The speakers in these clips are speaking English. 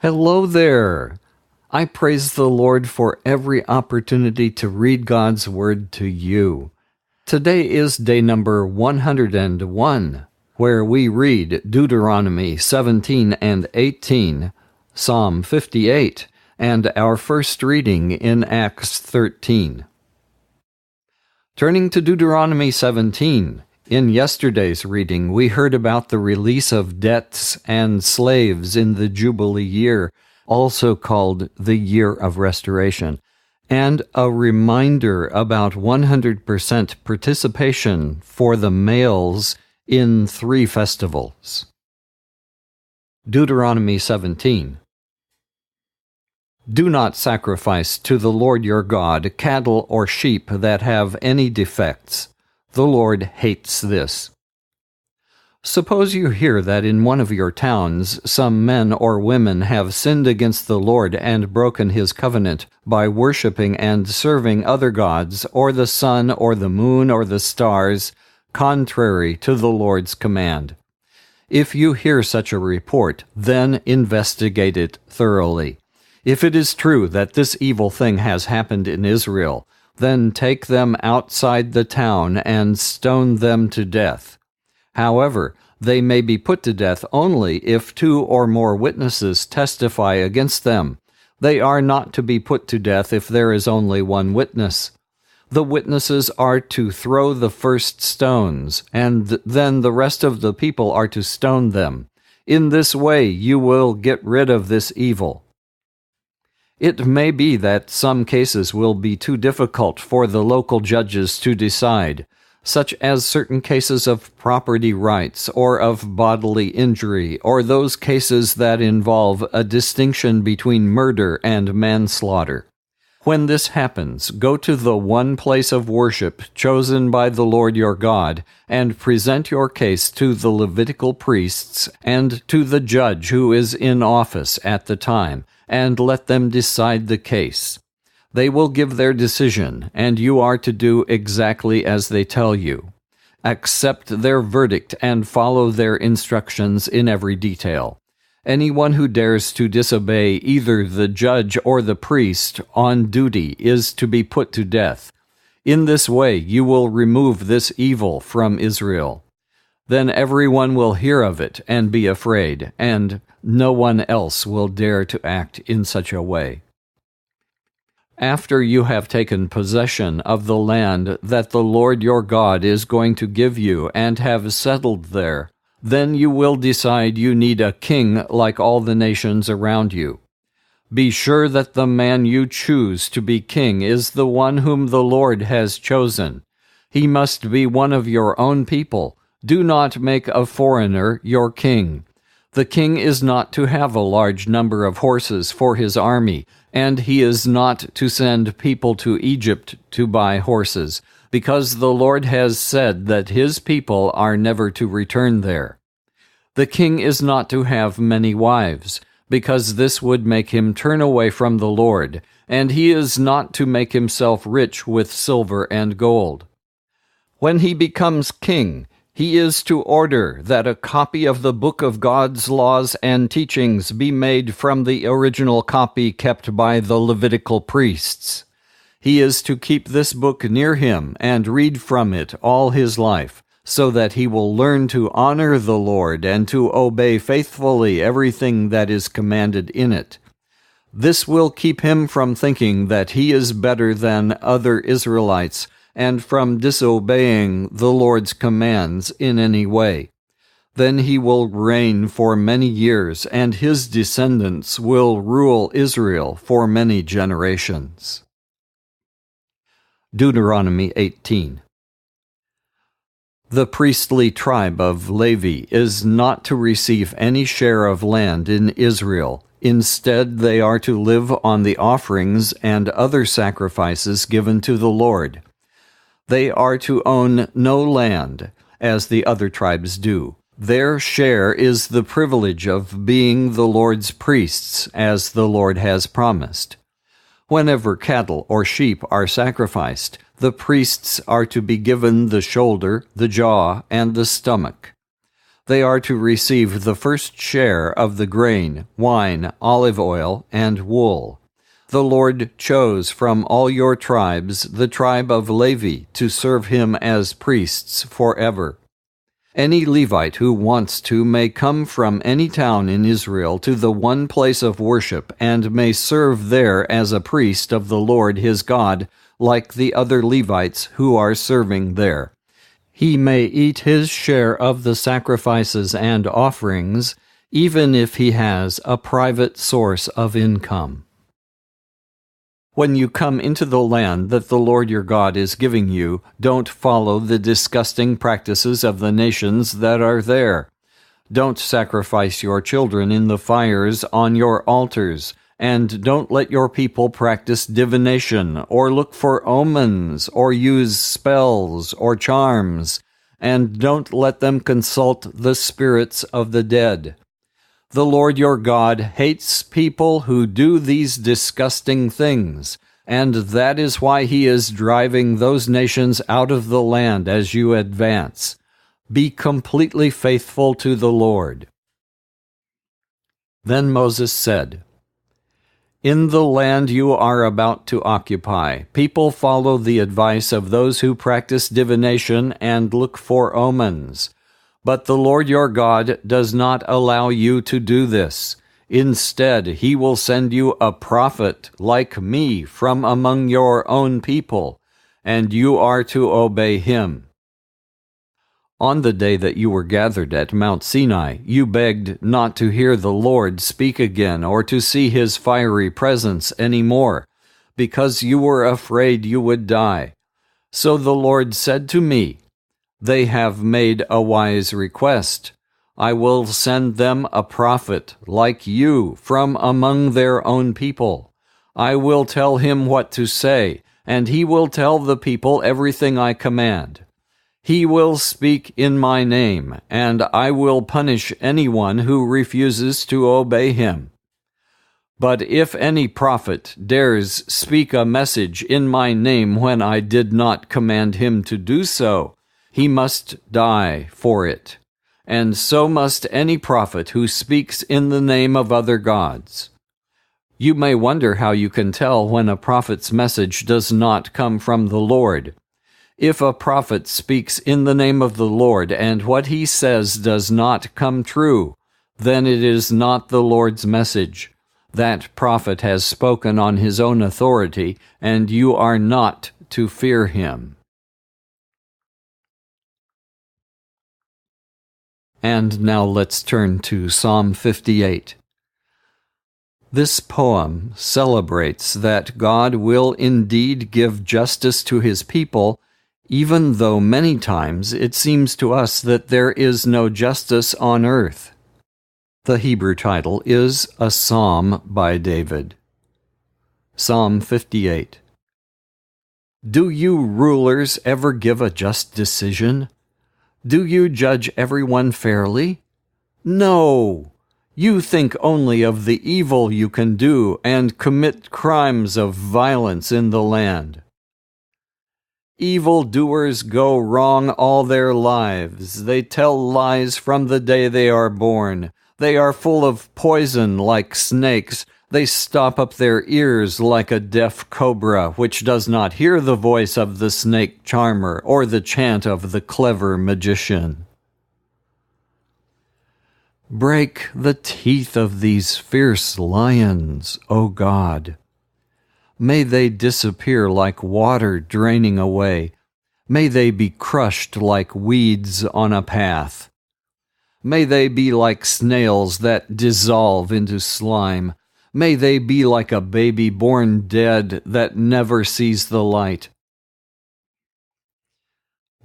Hello there! I praise the Lord for every opportunity to read God's Word to you. Today is day number 101, where we read Deuteronomy 17 and 18, Psalm 58, and our first reading in Acts 13. Turning to Deuteronomy 17, in yesterday's reading we heard about the release of debts and slaves in the Jubilee Year, also called the Year of Restoration, and a reminder about 100% participation for the males in 3 festivals. Deuteronomy 17. Do not sacrifice to the Lord your God cattle or sheep that have any defects. The Lord hates this. Suppose you hear that in one of your towns some men or women have sinned against the Lord and broken his covenant by worshiping and serving other gods, or the sun, or the moon, or the stars, contrary to the Lord's command. If you hear such a report, then investigate it thoroughly. If it is true that this evil thing has happened in Israel, then take them outside the town and stone them to death. However, they may be put to death only if 2 or more witnesses testify against them. They are not to be put to death if there is only 1 witness. The witnesses are to throw the first stones, and then the rest of the people are to stone them. In this way you will get rid of this evil. It may be that some cases will be too difficult for the local judges to decide, such as certain cases of property rights or of bodily injury, or those cases that involve a distinction between murder and manslaughter. When this happens, go to the one place of worship chosen by the Lord your God, and present your case to the levitical priests and to the judge who is in office at the time, and let them decide the case. They will give their decision, and you are to do exactly as they tell you. Accept their verdict and follow their instructions in every detail. Anyone who dares to disobey either the judge or the priest on duty is to be put to death. In this way you will remove this evil from Israel. Then everyone will hear of it and be afraid, and no one else will dare to act in such a way. After you have taken possession of the land that the Lord your God is going to give you and have settled there, then you will decide you need a king like all the nations around you. Be sure that the man you choose to be king is the one whom the Lord has chosen. He must be one of your own people. Do not make a foreigner your king. The king is not to have a large number of horses for his army, and he is not to send people to Egypt to buy horses, because the Lord has said that his people are never to return there. The king is not to have many wives, because this would make him turn away from the Lord, and he is not to make himself rich with silver and gold. When he becomes king, he is to order that a copy of the book of God's laws and teachings be made from the original copy kept by the Levitical priests. He is to keep this book near him and read from it all his life, so that he will learn to honor the Lord and to obey faithfully everything that is commanded in it. This will keep him from thinking that he is better than other Israelites, and from disobeying the Lord's commands in any way. Then he will reign for many years, and his descendants will rule Israel for many generations. Deuteronomy 18. The priestly tribe of Levi is not to receive any share of land in Israel. Instead, they are to live on the offerings and other sacrifices given to the Lord. They are to own no land, as the other tribes do. Their share is the privilege of being the Lord's priests, as the Lord has promised. Whenever cattle or sheep are sacrificed, the priests are to be given the shoulder, the jaw, and the stomach. They are to receive the first share of the grain, wine, olive oil, and wool. The Lord chose from all your tribes the tribe of Levi to serve him as priests forever. Any Levite who wants to may come from any town in Israel to the one place of worship and may serve there as a priest of the Lord his God, like the other Levites who are serving there. He may eat his share of the sacrifices and offerings, even if he has a private source of income. When you come into the land that the Lord your God is giving you, don't follow the disgusting practices of the nations that are there. Don't sacrifice your children in the fires on your altars, and don't let your people practice divination, or look for omens, or use spells or charms, and don't let them consult the spirits of the dead. The Lord your God hates people who do these disgusting things, and that is why he is driving those nations out of the land as you advance. Be completely faithful to the Lord. Then Moses said, In the land you are about to occupy, people follow the advice of those who practice divination and look for omens. But the Lord your God does not allow you to do this. Instead, he will send you a prophet like me from among your own people, and you are to obey him. On the day that you were gathered at Mount Sinai, you begged not to hear the Lord speak again or to see his fiery presence any more, because you were afraid you would die. So the Lord said to me, They have made a wise request. I will send them a prophet like you from among their own people. I will tell him what to say, and he will tell the people everything I command. He will speak in my name, and I will punish anyone who refuses to obey him. But if any prophet dares speak a message in my name when I did not command him to do so, he must die for it, and so must any prophet who speaks in the name of other gods. You may wonder how you can tell when a prophet's message does not come from the Lord. If a prophet speaks in the name of the Lord and what he says does not come true, then it is not the Lord's message. That prophet has spoken on his own authority, and you are not to fear him. And now let's turn to Psalm 58. This poem celebrates that God will indeed give justice to his people, even though many times it seems to us that there is no justice on earth. The Hebrew title is a Psalm by David. Psalm 58. Do you rulers ever give a just decision? Do you judge everyone fairly? No! You think only of the evil you can do and commit crimes of violence in the land. Evildoers go wrong all their lives. They tell lies from the day they are born. They are full of poison like snakes. They stop up their ears like a deaf cobra, which does not hear the voice of the snake charmer or the chant of the clever magician. Break the teeth of these fierce lions, O God. May they disappear like water draining away. May they be crushed like weeds on a path. May they be like snails that dissolve into slime. May they be like a baby born dead that never sees the light.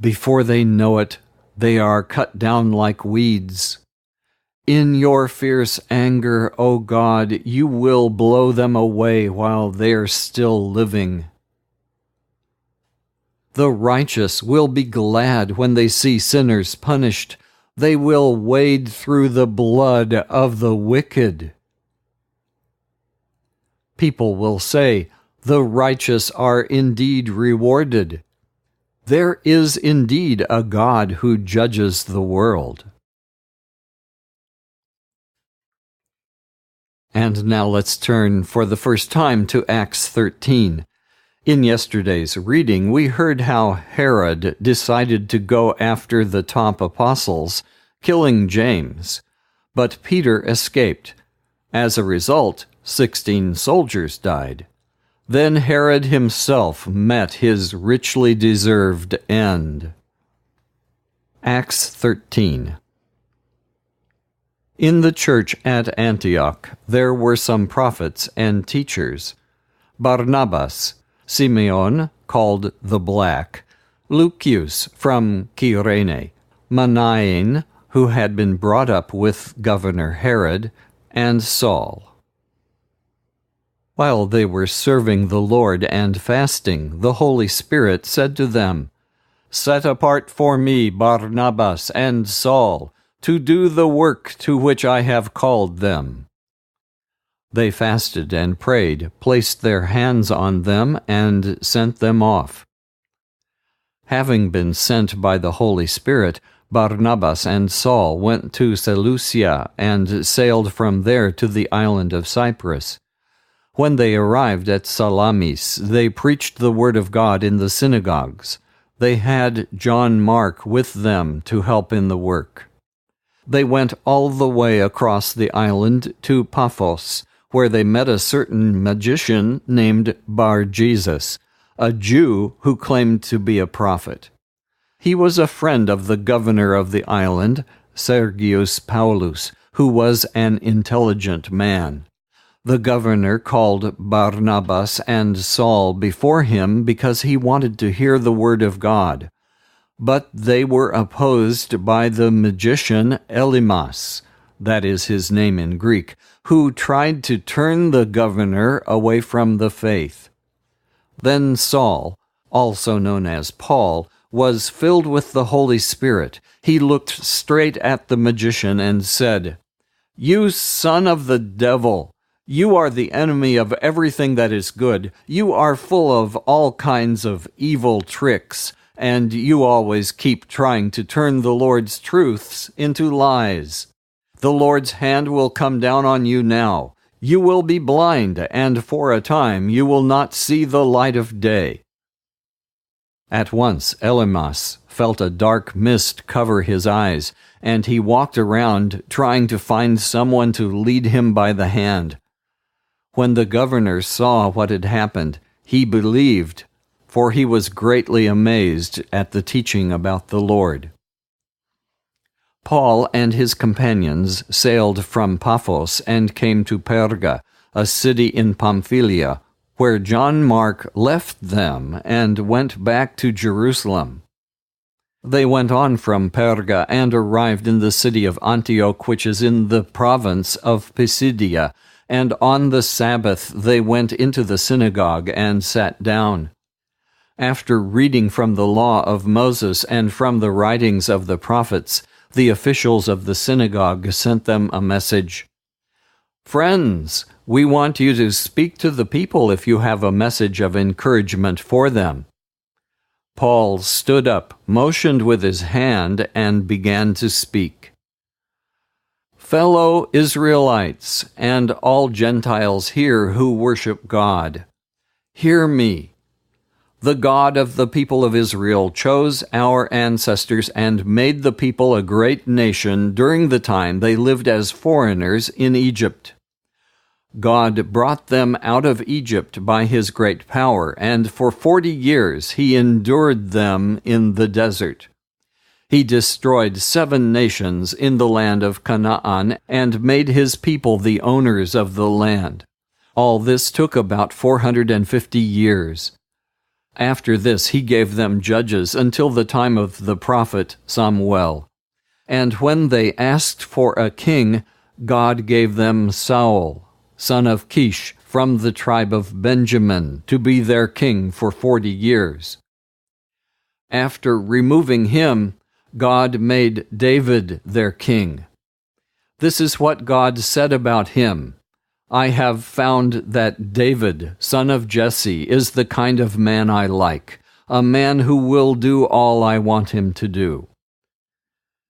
Before they know it, they are cut down like weeds. In your fierce anger, O God, you will blow them away while they are still living. The righteous will be glad when they see sinners punished. They will wade through the blood of the wicked. People will say, the righteous are indeed rewarded. There is indeed a God who judges the world. And now let's turn for the first time to Acts 13. In yesterday's reading, we heard how Herod decided to go after the top apostles, killing James. But Peter escaped. As a result, 16 soldiers died. Then Herod himself met his richly deserved end. Acts 13. In the church at Antioch there were some prophets and teachers: Barnabas, Simeon, called the Black, Lucius from Cyrene, Manaen, who had been brought up with Governor Herod, and Saul. While they were serving the Lord and fasting, the Holy Spirit said to them, "Set apart for me Barnabas and Saul, to do the work to which I have called them." They fasted and prayed, placed their hands on them, and sent them off. Having been sent by the Holy Spirit, Barnabas and Saul went to Seleucia and sailed from there to the island of Cyprus. When they arrived at Salamis, they preached the word of God in the synagogues. They had John Mark with them to help in the work. They went all the way across the island to Paphos, where they met a certain magician named Bar-Jesus, a Jew who claimed to be a prophet. He was a friend of the governor of the island, Sergius Paulus, who was an intelligent man. The governor called Barnabas and Saul before him because he wanted to hear the word of God. But they were opposed by the magician Elymas, that is his name in Greek, who tried to turn the governor away from the faith. Then Saul, also known as Paul, was filled with the Holy Spirit. He looked straight at the magician and said, "You son of the devil! You are the enemy of everything that is good. You are full of all kinds of evil tricks, and you always keep trying to turn the Lord's truths into lies. The Lord's hand will come down on you now. You will be blind, and for a time you will not see the light of day." At once Elymas felt a dark mist cover his eyes, and he walked around trying to find someone to lead him by the hand. When the governor saw what had happened, he believed, for he was greatly amazed at the teaching about the Lord. Paul and his companions sailed from Paphos and came to Perga, a city in Pamphylia, where John Mark left them and went back to Jerusalem. They went on from Perga and arrived in the city of Antioch, which is in the province of Pisidia, and on the Sabbath they went into the synagogue and sat down. After reading from the law of Moses and from the writings of the prophets, the officials of the synagogue sent them a message. "Friends, we want you to speak to the people if you have a message of encouragement for them." Paul stood up, motioned with his hand, and began to speak. "Fellow Israelites, and all Gentiles here who worship God, hear me. The God of the people of Israel chose our ancestors and made the people a great nation during the time they lived as foreigners in Egypt. God brought them out of Egypt by his great power, and for 40 years he endured them in the desert. He destroyed 7 nations in the land of Canaan and made his people the owners of the land. All this took about 450 years. After this he gave them judges until the time of the prophet Samuel. And when they asked for a king, God gave them Saul, son of Kish, from the tribe of Benjamin, to be their king for 40 years. After removing him, God made David their king. This is what God said about him: "I have found that David, son of Jesse, is the kind of man I like, a man who will do all I want him to do."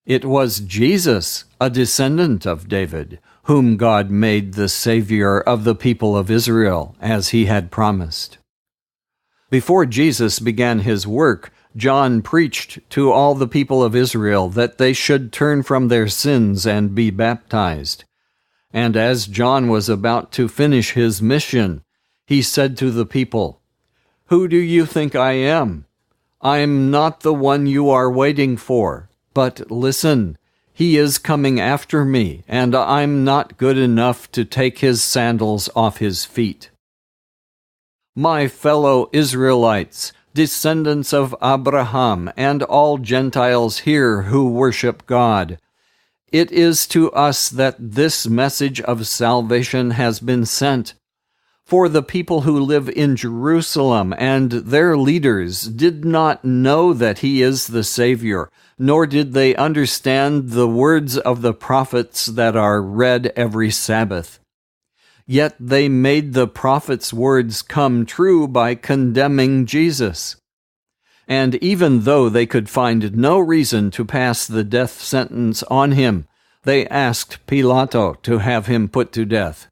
It was Jesus, a descendant of David, whom God made the Savior of the people of Israel, as he had promised. Before Jesus began his work, John preached to all the people of Israel that they should turn from their sins and be baptized. And as John was about to finish his mission, he said to the people, "Who do you think I am? I am not the one you are waiting for, but listen, he is coming after me, and I'm not good enough to take his sandals off his feet." My fellow Israelites, descendants of Abraham, and all Gentiles here who worship God, it is to us that this message of salvation has been sent. For the people who live in Jerusalem and their leaders did not know that he is the Savior, nor did they understand the words of the prophets that are read every Sabbath. Yet they made the prophets' words come true by condemning Jesus. And even though they could find no reason to pass the death sentence on him, they asked Pilate to have him put to death.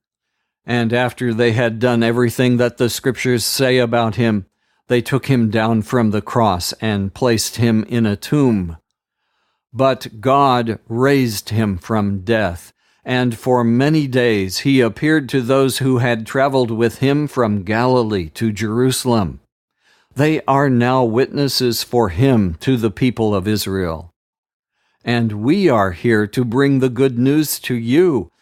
And after they had done everything that the Scriptures say about him, they took him down from the cross and placed him in a tomb. But God raised him from death, and for many days he appeared to those who had traveled with him from Galilee to Jerusalem. They are now witnesses for him to the people of Israel. And we are here to bring the good news to you.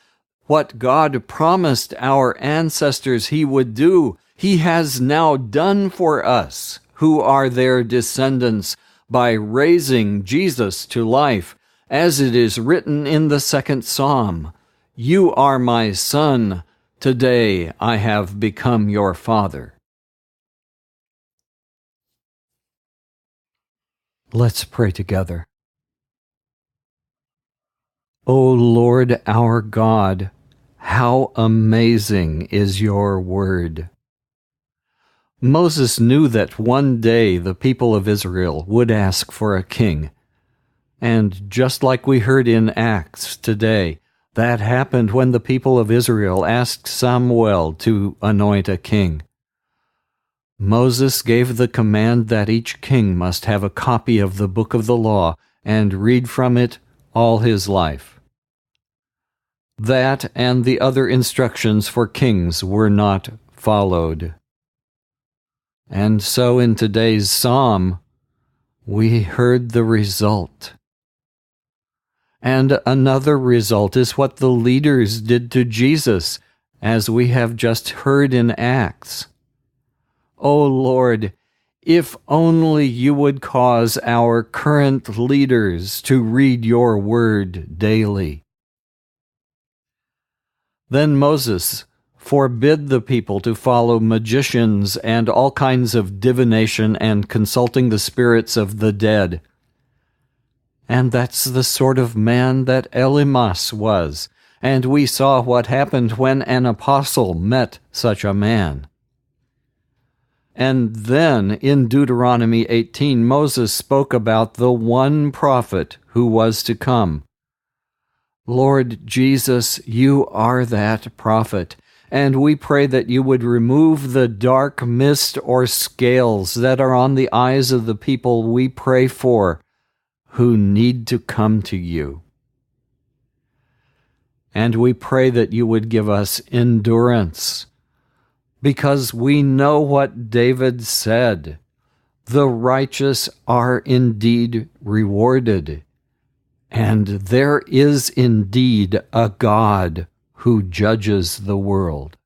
What God promised our ancestors he would do, he has now done for us, who are their descendants, by raising Jesus to life, as it is written in the 2nd Psalm, "You are my son, today I have become your father." Let's pray together. O Lord our God, how amazing is your word! Moses knew that one day the people of Israel would ask for a king. And just like we heard in Acts today, that happened when the people of Israel asked Samuel to anoint a king. Moses gave the command that each king must have a copy of the book of the law and read from it all his life. That and the other instructions for kings were not followed. And so in today's psalm, we heard the result. And another result is what the leaders did to Jesus, as we have just heard in Acts. O Lord, if only you would cause our current leaders to read your word daily. Then Moses forbid the people to follow magicians and all kinds of divination and consulting the spirits of the dead. And that's the sort of man that Elymas was, and we saw what happened when an apostle met such a man. And then in Deuteronomy 18, Moses spoke about the one prophet who was to come. Lord Jesus, you are that prophet, and we pray that you would remove the dark mist or scales that are on the eyes of the people we pray for, who need to come to you. And we pray that you would give us endurance, because we know what David said, "The righteous are indeed rewarded, and there is indeed a God who judges the world."